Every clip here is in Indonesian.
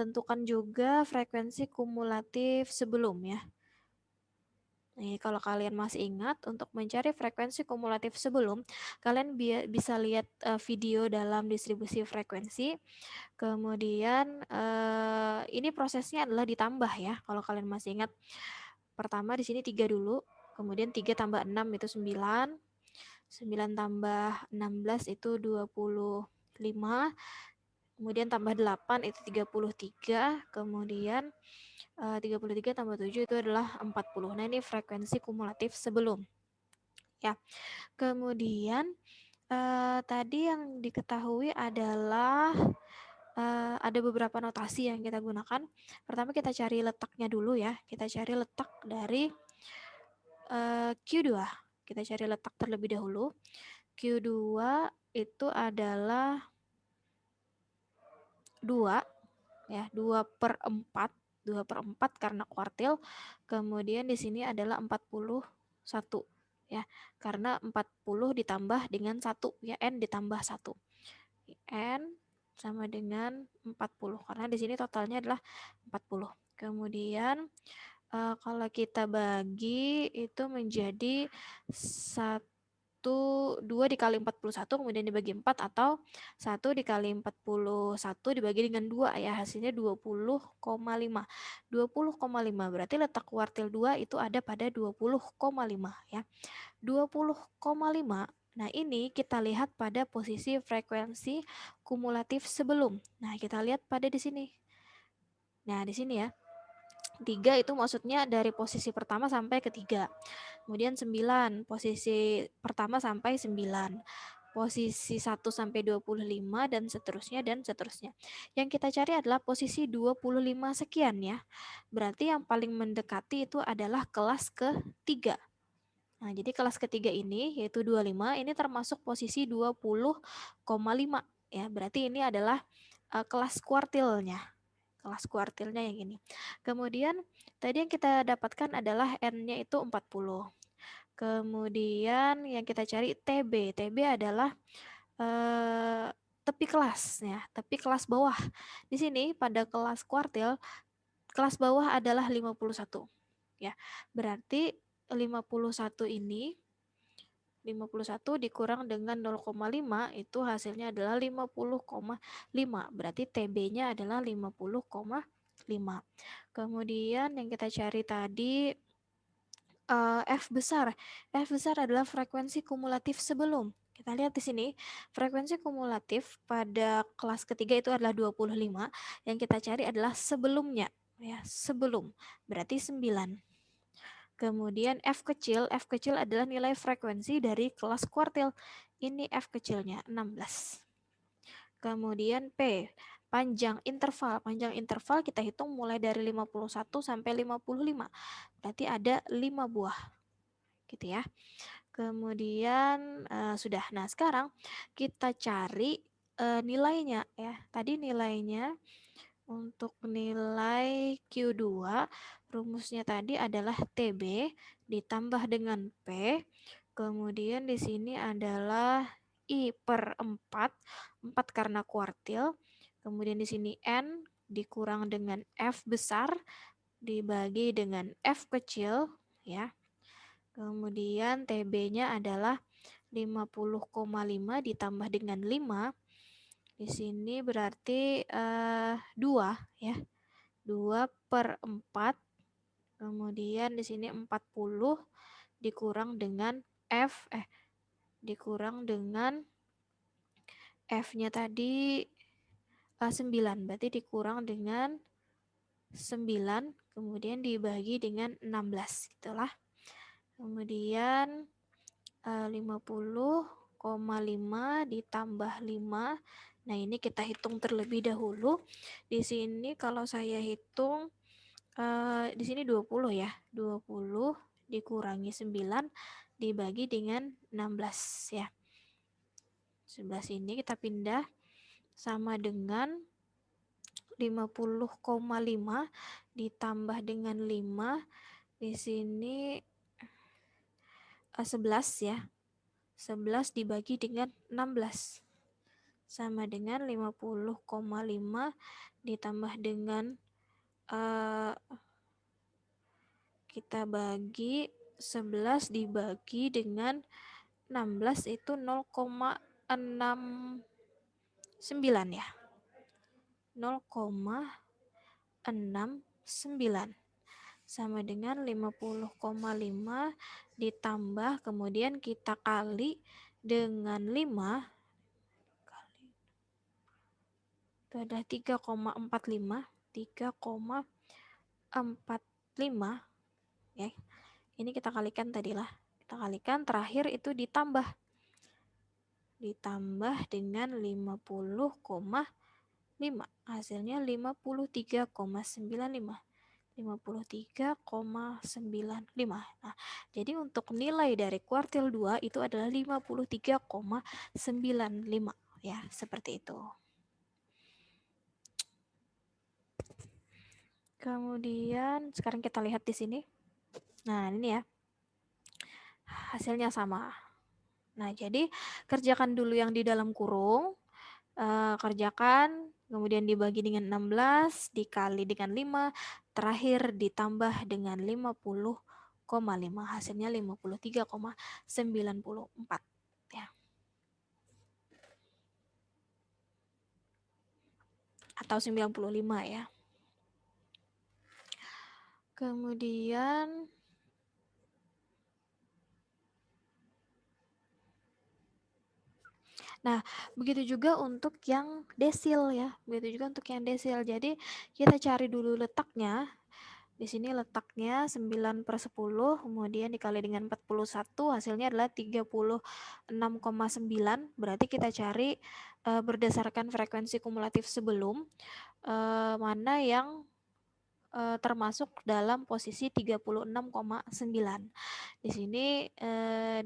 tentukan juga frekuensi kumulatif sebelum ya. Nih, kalau kalian masih ingat, untuk mencari frekuensi kumulatif sebelum, kalian bisa lihat video dalam distribusi frekuensi. Kemudian ini prosesnya adalah ditambah ya. Kalau kalian masih ingat, pertama di sini 3 dulu, kemudian 3 tambah 6 itu 9, 9 tambah 16 itu 25, kemudian tambah 8 itu 33, kemudian 33 tambah 7 itu adalah 40. Nah, ini frekuensi kumulatif sebelum. Ya, kemudian tadi yang diketahui adalah ada beberapa notasi yang kita gunakan. Pertama kita cari letaknya dulu ya. Kita cari letak dari Q2. Kita cari letak terlebih dahulu. Q2 itu adalah 2 ya, 2/4. 2/4 karena kuartil. Kemudian di sini adalah 41 ya. Karena 40 ditambah dengan 1 ya, N ditambah 1. N sama dengan 40 karena di sini totalnya adalah 40. Kemudian kalau kita bagi itu menjadi 2 dikali 41 kemudian dibagi 4 atau 1 dikali 41 dibagi dengan 2 ya, hasilnya 20,5. 20,5 berarti letak kuartil 2 itu ada pada 20,5 ya. 20,5. Nah, ini kita lihat pada posisi frekuensi kumulatif sebelum. Nah, kita lihat pada di sini. Nah, di sini ya. 3 itu maksudnya dari posisi pertama sampai ketiga. Kemudian 9, posisi pertama sampai 9. Posisi 1 sampai 25 dan seterusnya dan seterusnya. Yang kita cari adalah posisi 25 sekian ya. Berarti yang paling mendekati itu adalah kelas ketiga. Nah, jadi kelas ketiga ini yaitu 25 ini termasuk posisi 20,5 ya. Berarti ini adalah kelas kuartilnya. Kelas kuartilnya yang ini. Kemudian tadi yang kita dapatkan adalah N-nya itu 40. Kemudian yang kita cari TB. TB adalah tepi kelas ya, tepi kelas bawah. Di sini pada kelas kuartil, kelas bawah adalah 51 ya. Berarti 51 ini 51 dikurang dengan 0,5 itu hasilnya adalah 50,5. Berarti TB-nya adalah 50,5. Kemudian yang kita cari tadi F besar. F besar adalah frekuensi kumulatif sebelum. Kita lihat di sini, frekuensi kumulatif pada kelas ketiga itu adalah 25. Yang kita cari adalah sebelumnya ya, sebelum. Berarti 9. Kemudian F kecil adalah nilai frekuensi dari kelas kuartil. Ini F kecilnya 16. Kemudian P, panjang interval. Panjang interval kita hitung mulai dari 51 sampai 55. Berarti ada 5 buah. Gitu ya. Kemudian sudah. Nah, sekarang kita cari nilainya ya. Tadi nilainya untuk nilai Q2 rumusnya tadi adalah TB ditambah dengan P. Kemudian di sini adalah I/4, 4 karena kuartil. Kemudian di sini N dikurang dengan F besar dibagi dengan F kecil ya. Kemudian TB-nya adalah 50,5 ditambah dengan 5. Di sini berarti 2 ya. 2/4. Kemudian di sini 40 dikurang dengan dikurang dengan F-nya tadi 9. Berarti dikurang dengan 9 kemudian dibagi dengan 16 itulah. Kemudian 50,5 ditambah 5. Nah, ini kita hitung terlebih dahulu. Di sini kalau saya hitung di sini 20 ya. 20 dikurangi 9 dibagi dengan 16 ya. 11 ini kita pindah sama dengan 50,5 ditambah dengan 5. Di sini 11 ya. 11 dibagi dengan 16 sama dengan 50,5 ditambah dengan kita bagi 11 dibagi dengan 16 itu 0,69 ya. 0,69 sama dengan 50,5 ditambah kemudian kita kali dengan 5 kali itu adalah 3,45 ya. Ini kita kalikan tadilah. Kita kalikan terakhir itu ditambah dengan 50,5 hasilnya 53,95. Nah, jadi untuk nilai dari kuartil 2 itu adalah 53,95 ya, seperti itu. Kemudian sekarang kita lihat di sini. Nah, ini ya. Hasilnya sama. Nah, jadi kerjakan dulu yang di dalam kurung. Kerjakan, kemudian dibagi dengan 16, dikali dengan 5, terakhir ditambah dengan 50,5, hasilnya 53,94 ya. Atau 95 ya. Kemudian nah, begitu juga untuk yang desil ya. Begitu juga untuk yang desil. Jadi, kita cari dulu letaknya. Di sini letaknya 9/10, kemudian dikali dengan 41, hasilnya adalah 36,9. Berarti kita cari berdasarkan frekuensi kumulatif sebelum, mana yang termasuk dalam posisi 36,9. Di sini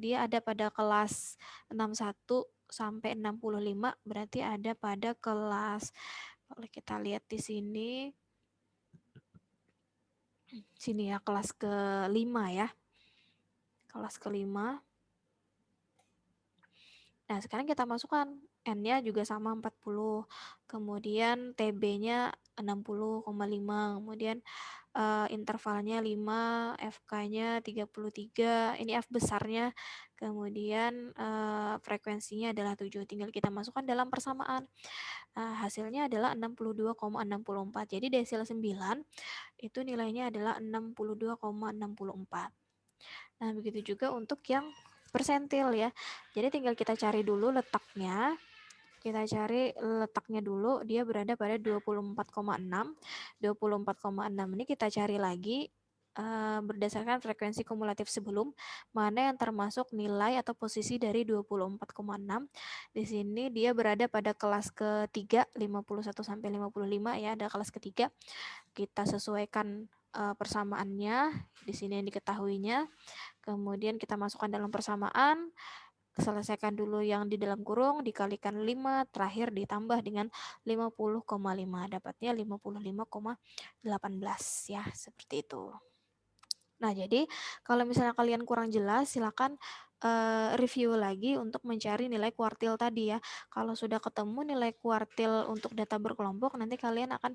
dia ada pada kelas 61 sampai 65, berarti ada pada kelas, kalau kita lihat di sini ya, kelas ke-5 ya. Kelas ke-5. Nah, sekarang kita masukkan N-nya juga sama 40. Kemudian TB-nya 60,5. Kemudian intervalnya 5, FK-nya 33, ini F besarnya, kemudian frekuensinya adalah 7, tinggal kita masukkan dalam persamaan. Hasilnya adalah 62,64. Jadi desil 9 itu nilainya adalah 62,64. Nah, begitu juga untuk yang persentil ya. Jadi tinggal kita cari dulu letaknya. Kita cari letaknya dulu, dia berada pada 24,6. 24,6 ini kita cari lagi berdasarkan frekuensi kumulatif sebelum, mana yang termasuk nilai atau posisi dari 24,6. Di sini dia berada pada kelas ketiga, 51 sampai 55 ya, ada kelas ketiga. Kita sesuaikan persamaannya, di sini yang diketahuinya. Kemudian kita masukkan dalam persamaan, selesaikan dulu yang di dalam kurung, dikalikan 5, terakhir ditambah dengan 50,5, dapatnya 55,18 ya, seperti itu. Nah, jadi kalau misalnya kalian kurang jelas, silakan review lagi untuk mencari nilai kuartil tadi ya. Kalau sudah ketemu nilai kuartil untuk data berkelompok, nanti kalian akan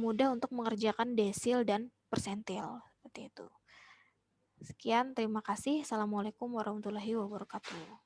mudah untuk mengerjakan desil dan persentil, seperti itu. Sekian, terima kasih. Assalamualaikum warahmatullahi wabarakatuh.